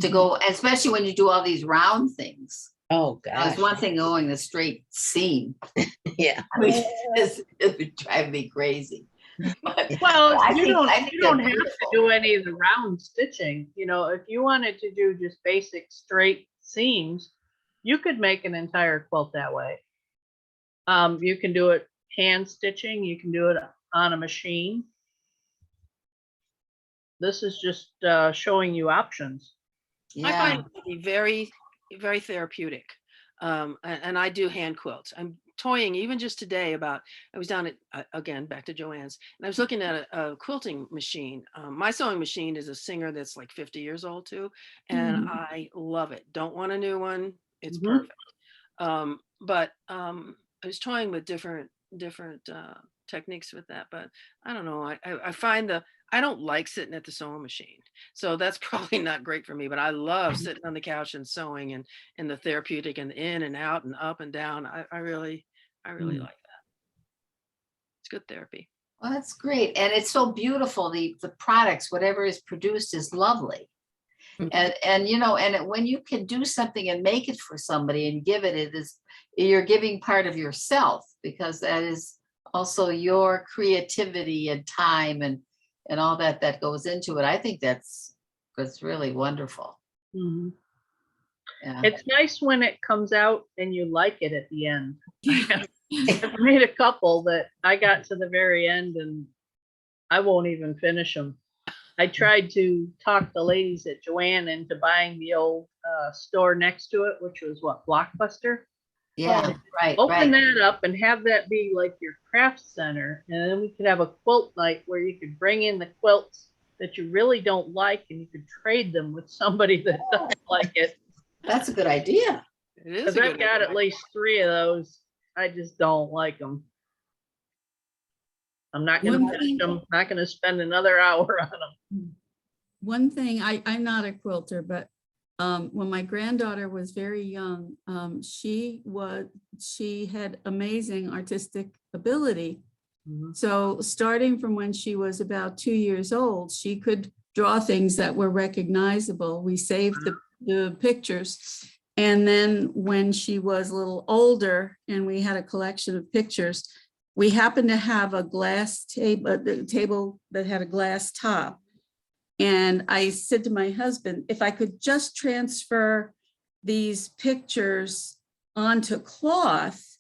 to go, especially when you do all these round things.
Oh,
There's
gosh.
one thing going a straight seam.
Yeah.
I mean, it would drive me crazy. But
Well,
I
you
think-
don't
I think
you don't
they're
have to
beautiful.
do any of the round stitching. If you wanted to do just basic straight seams, you could make an entire quilt that way. You can do it hand stitching, you can do it on a machine. This is just showing you options.
I
Yeah,
find it to be very, very therapeutic. And I do hand quilts. I'm toying even just today about, I was down at, again, back to Joanne's, and I was looking at a quilting machine. My sewing machine is a Singer that's like 50 years old too, and I love it. Don't want a new one. It's
Mhm.
perfect. But I was toying with different techniques with that, but I don't know. I find I don't like sitting at the sewing machine, so that's probably not great for me. But I love sitting on the couch and sewing, and the therapeutic and in and out and up and down. I really like that. It's good therapy.
well, that's great. And it's so beautiful. The products, whatever is produced is lovely. And you know, when you can do something and make it for somebody and give it, you're giving part of yourself, because that is also your creativity and time and all that goes into it. I think that's really wonderful.
Mhm.
Yeah.
It's nice when it comes out and you like it at the end. I've made a couple that I got to the very end and I won't even finish them. I tried to talk the ladies at Joanne into buying the old store next to it, which was what, Blockbuster?
Yeah, right,
Open
right.
that up and have that be like your craft center. And then we could have a quilt night where you could bring in the quilts that you really don't like and you could trade them with somebody that does like it.
That's a good idea.
It is
Because
a
I've
good
got
idea.
at least 3 of those. I just don't like them. I'm not going
One
to finish
thing-
them, not going to spend another hour on them.
One thing, I'm not a quilter, but when my granddaughter was very young, she had amazing artistic ability.
Mhm.
So starting from when she was about 2 years old, she could draw things that were recognizable. We saved the pictures. And then when she was a little older and we had a collection of pictures, we happened to have a glass table that had a glass top. And I said to my husband, if I could just transfer these pictures onto cloth,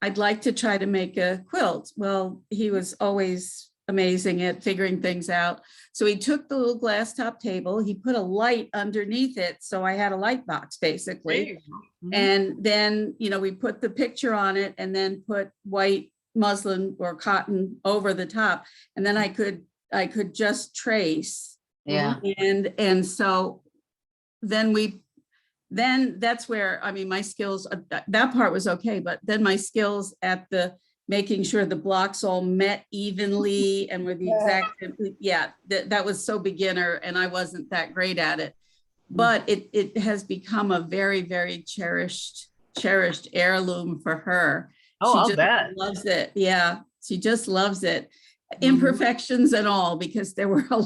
I'd like to try to make a quilt. Well, he was always amazing at figuring things out. So he took the little glass top table, he put a light underneath it. So I had a light box basically.
There you go. Mhm.
And then, we put the picture on it and then put white muslin or cotton over the top. And then I could just trace.
Yeah.
And so then that's where, my skills, that part was okay, but then my skills at the making sure the blocks all met evenly and were the exact, that was so beginner and I wasn't that great at it. But it has become a very, very cherished heirloom for her.
Oh,
She
I'll
just
bet.
loves it. Yeah, she just loves it. Imperfections and all, because there were a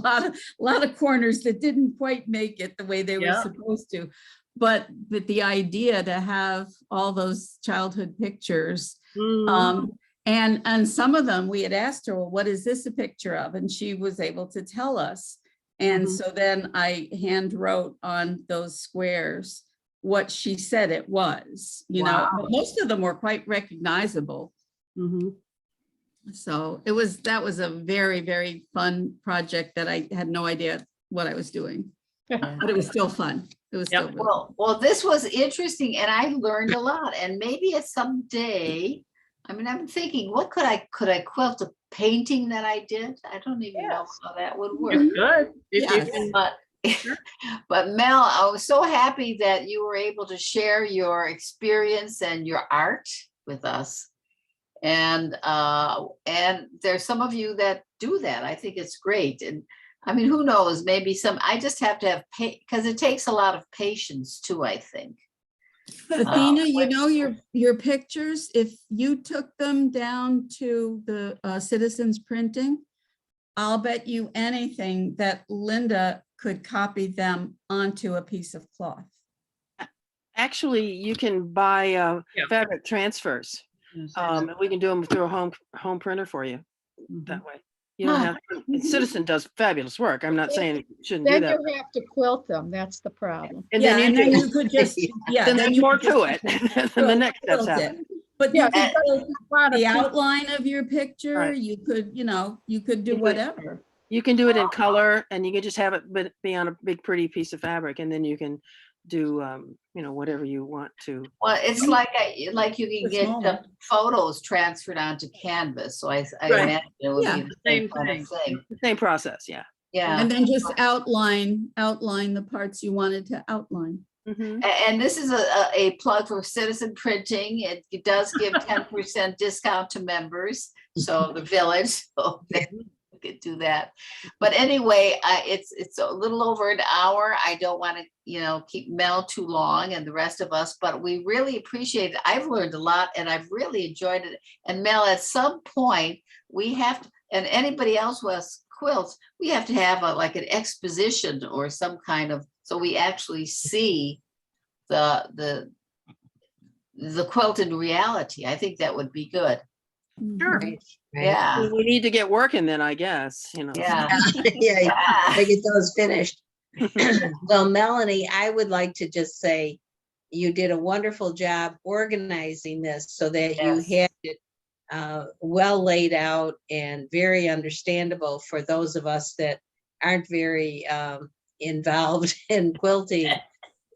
lot of corners that didn't quite make it the way they were
Yeah.
supposed to. But the idea to have all those childhood pictures,
Mhm.
and some of them we had asked her, well, what is this a picture of? And she was able to tell us. And
Mhm.
so then I hand wrote on those squares what she said it was,
Wow.
but most of them were quite recognizable.
Mhm.
So that was a very, very fun project that I had no idea what I was doing, but it was still fun. It was
Yep.
still really
Well, this was interesting and I learned a lot. And maybe at some day, I'm thinking, what could I quilt a painting that I did? I don't even know
Yes.
how that would
You
work.
could, if you
Yes.
can.
But,
Sure.
but Mel, I was so happy that you were able to share your experience and your art with us. And there's some of you that do that. I think it's great. And who knows, maybe I just have to have because it takes a lot of patience too, I think.
Athena, your pictures, if you took them down to the Citizens Printing, I'll bet you anything that Linda could copy them onto a piece of cloth.
Actually, you can buy
Yeah.
fabric transfers.
Yes.
And we can do them through a home printer for you
Mhm.
that way. You don't have, Citizen does fabulous work. I'm not saying you shouldn't do
Then
that.
you have to quilt them. That's the problem.
And
Yeah,
then
and
you
then
do.
you could just,
Then there's
you
more
could just
to it. And the next steps
quilt
happen.
it. But you
Yeah.
could build
Lot of
the
people-
outline of your picture,
Right.
you could, you could do
You could-
whatever.
You can do it in color and you can just have it be on a big, pretty piece of fabric and then you can do, whatever you want to.
Well, it's like, like you can
The
get
small
the
one.
photos transferred onto Canvas, so I
Right.
imagine it would
Yeah.
be the same
Same
kind of thing.
The same process, yeah.
Yeah.
And then just outline the parts you wanted to outline.
Mhm.
And this is a plug for Citizen Printing. It does give 10% discount to members, so the village, so they could do that. But anyway, it's a little over an hour. I don't want to, keep Mel too long and the rest of us, but we really appreciate it. I've learned a lot and I've really enjoyed it. And Mel, at some point, we have to, and anybody else who has quilts, we have to have like an exposition or some kind of, so we actually see the quilt in reality. I think that would be good.
Sure.
Right, right.
Yeah,
We need to get working then, I guess,
yeah.
Yeah,
Yeah.
I get those finished. Well, Melanie, I would like to just say you did a wonderful job organizing this so that you
Yes.
had it well laid out and very understandable for those of us that aren't very involved in quilting.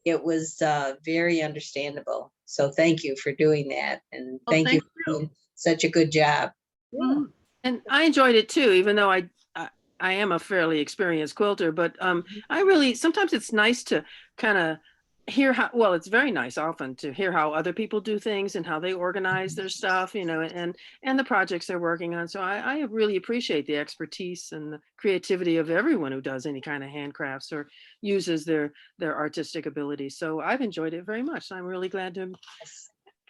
It was very understandable. So thank you for doing that. And
Well,
thank you
thank
for doing such a good job.
Mhm.
And I enjoyed it too, even though I am a fairly experienced quilter, but I really, sometimes it's nice to kind of hear how, well, it's very nice often to hear how other people do things and how they organize their stuff, and the projects they're working on. So I really appreciate the expertise and the creativity of everyone who does any kind of handcrafts or uses their artistic abilities. So I've enjoyed it very much. I'm really glad to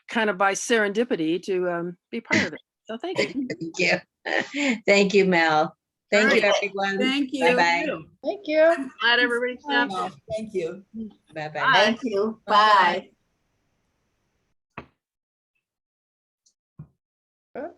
kind of by serendipity to be part of it. So thank you.
Thank you. Thank you, Mel. Thank you, everyone.
Thank you.
Bye-bye.
Thank you.
Glad everybody stopped.
Thank you.
Bye-bye.
Thank you.
Bye.
Bye.